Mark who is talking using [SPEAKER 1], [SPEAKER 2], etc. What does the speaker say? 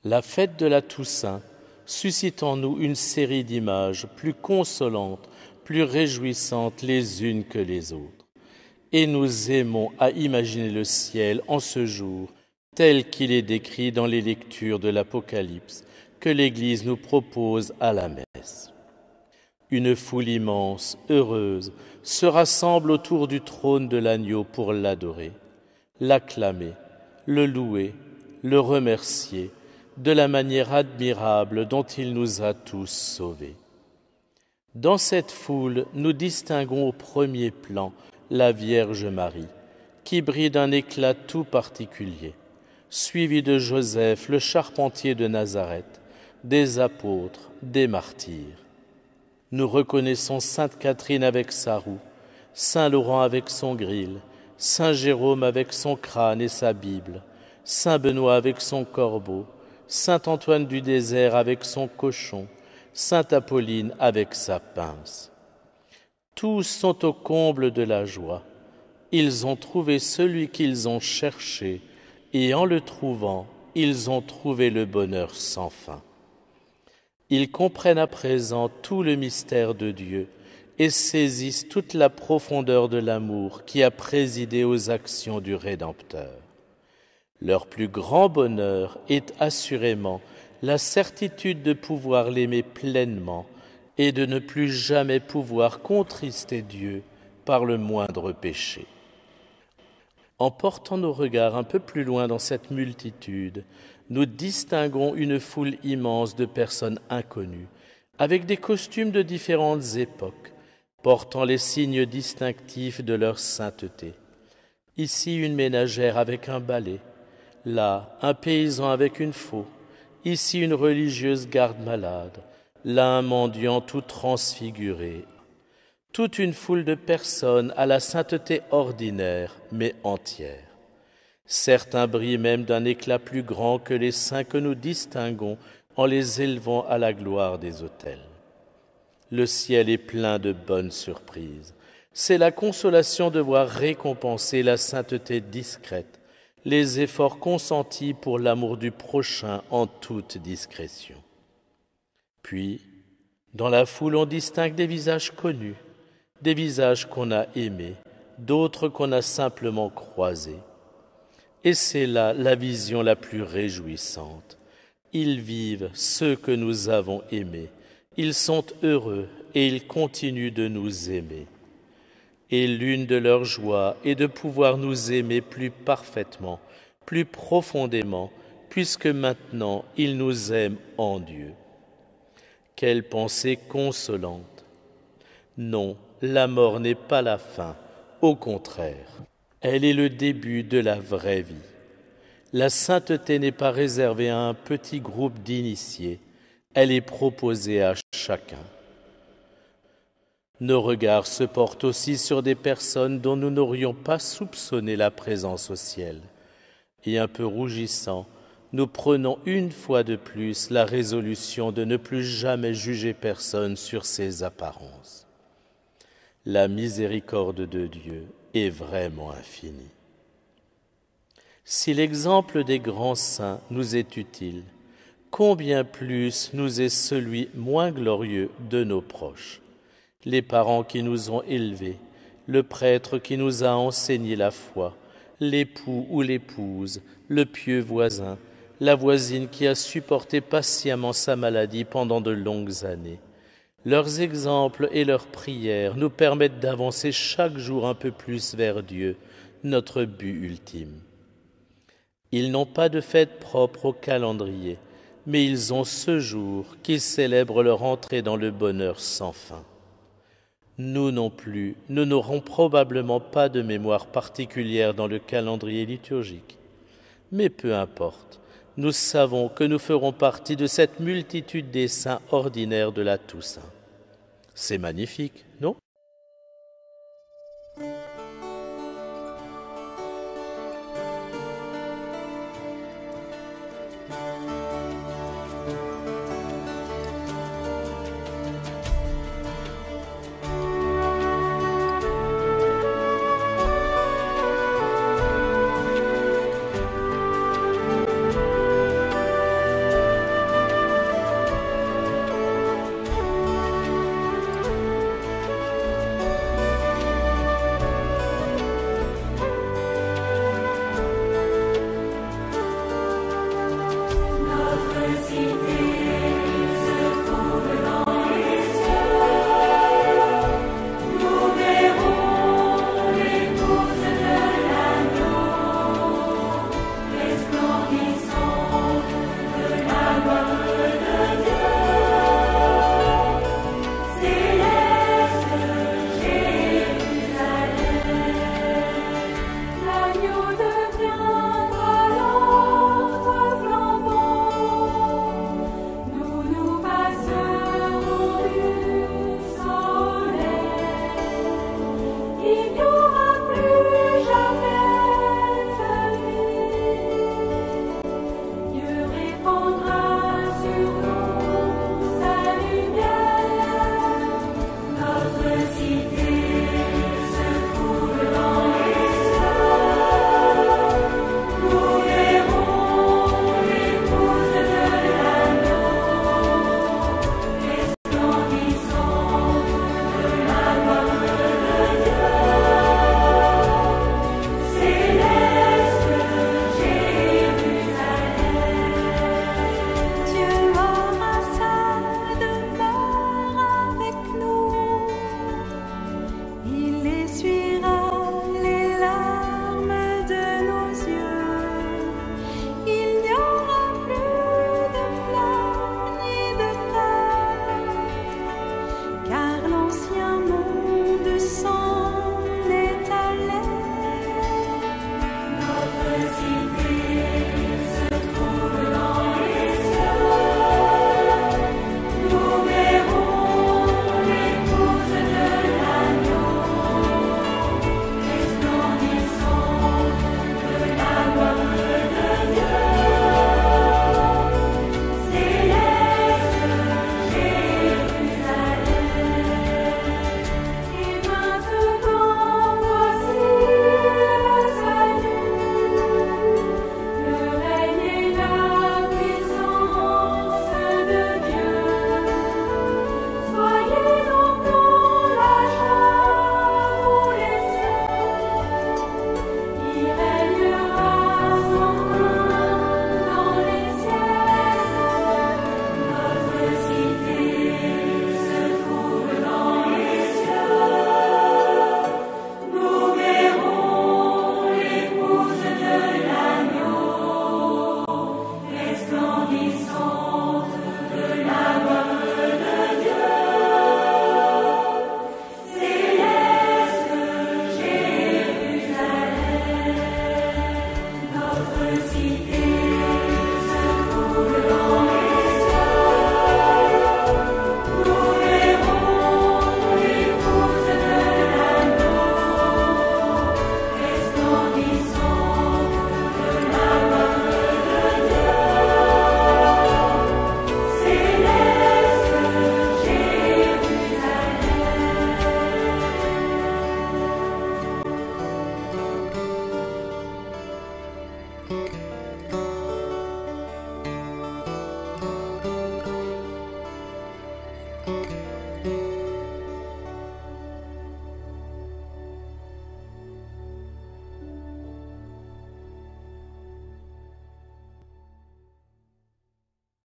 [SPEAKER 1] La fête de la Toussaint suscite en nous une série d'images plus consolantes, plus réjouissantes les unes que les autres. Et nous aimons à imaginer le ciel en ce jour, tel qu'il est décrit dans les lectures de l'Apocalypse que l'Église nous propose à la messe. Une foule immense, heureuse, se rassemble autour du trône de l'agneau pour l'adorer, l'acclamer, le louer, le remercier de la manière admirable dont il nous a tous sauvés. Dans cette foule, nous distinguons au premier plan la Vierge Marie, qui brille d'un éclat tout particulier, suivie de Joseph, le charpentier de Nazareth, des apôtres, des martyrs. Nous reconnaissons Sainte Catherine avec sa roue, Saint Laurent avec son gril, Saint Jérôme avec son crâne et sa Bible, Saint Benoît avec son corbeau, Saint Antoine du désert avec son cochon, Sainte Apolline avec sa pince. Tous sont au comble de la joie. Ils ont trouvé celui qu'ils ont cherché, et en le trouvant, ils ont trouvé le bonheur sans fin. Ils comprennent à présent tout le mystère de Dieu et saisissent toute la profondeur de l'amour qui a présidé aux actions du Rédempteur. Leur plus grand bonheur est assurément la certitude de pouvoir l'aimer pleinement et de ne plus jamais pouvoir contrister Dieu par le moindre péché. En portant nos regards un peu plus loin dans cette multitude, nous distinguons une foule immense de personnes inconnues, avec des costumes de différentes époques, portant les signes distinctifs de leur sainteté. Ici, une ménagère avec un balai, là, un paysan avec une faux, ici, une religieuse garde-malade, là, un mendiant tout transfiguré. Toute une foule de personnes à la sainteté ordinaire, mais entière. Certains brillent même d'un éclat plus grand que les saints que nous distinguons en les élevant à la gloire des autels. Le ciel est plein de bonnes surprises. C'est la consolation de voir récompenser la sainteté discrète, les efforts consentis pour l'amour du prochain en toute discrétion. Puis, dans la foule, on distingue des visages connus, des visages qu'on a aimés, d'autres qu'on a simplement croisés. Et c'est là la vision la plus réjouissante. Ils vivent ceux que nous avons aimés. Ils sont heureux et ils continuent de nous aimer. Et l'une de leurs joies est de pouvoir nous aimer plus parfaitement, plus profondément, puisque maintenant ils nous aiment en Dieu. Quelle pensée consolante! Non, la mort n'est pas la fin, au contraire. Elle est le début de la vraie vie. La sainteté n'est pas réservée à un petit groupe d'initiés, elle est proposée à chacun. Nos regards se portent aussi sur des personnes dont nous n'aurions pas soupçonné la présence au ciel. Et un peu rougissant, nous prenons une fois de plus la résolution de ne plus jamais juger personne sur ses apparences. La miséricorde de Dieu est vraiment infinie. Si l'exemple des grands saints nous est utile, combien plus nous est celui moins glorieux de nos proches, les parents qui nous ont élevés, le prêtre qui nous a enseigné la foi, l'époux ou l'épouse, le pieux voisin, la voisine qui a supporté patiemment sa maladie pendant de longues années. Leurs exemples et leurs prières nous permettent d'avancer chaque jour un peu plus vers Dieu, notre but ultime. Ils n'ont pas de fête propre au calendrier, mais ils ont ce jour qui célèbre leur entrée dans le bonheur sans fin. Nous non plus, nous n'aurons probablement pas de mémoire particulière dans le calendrier liturgique. Mais peu importe, nous savons que nous ferons partie de cette multitude des saints ordinaires de la Toussaint. C'est magnifique,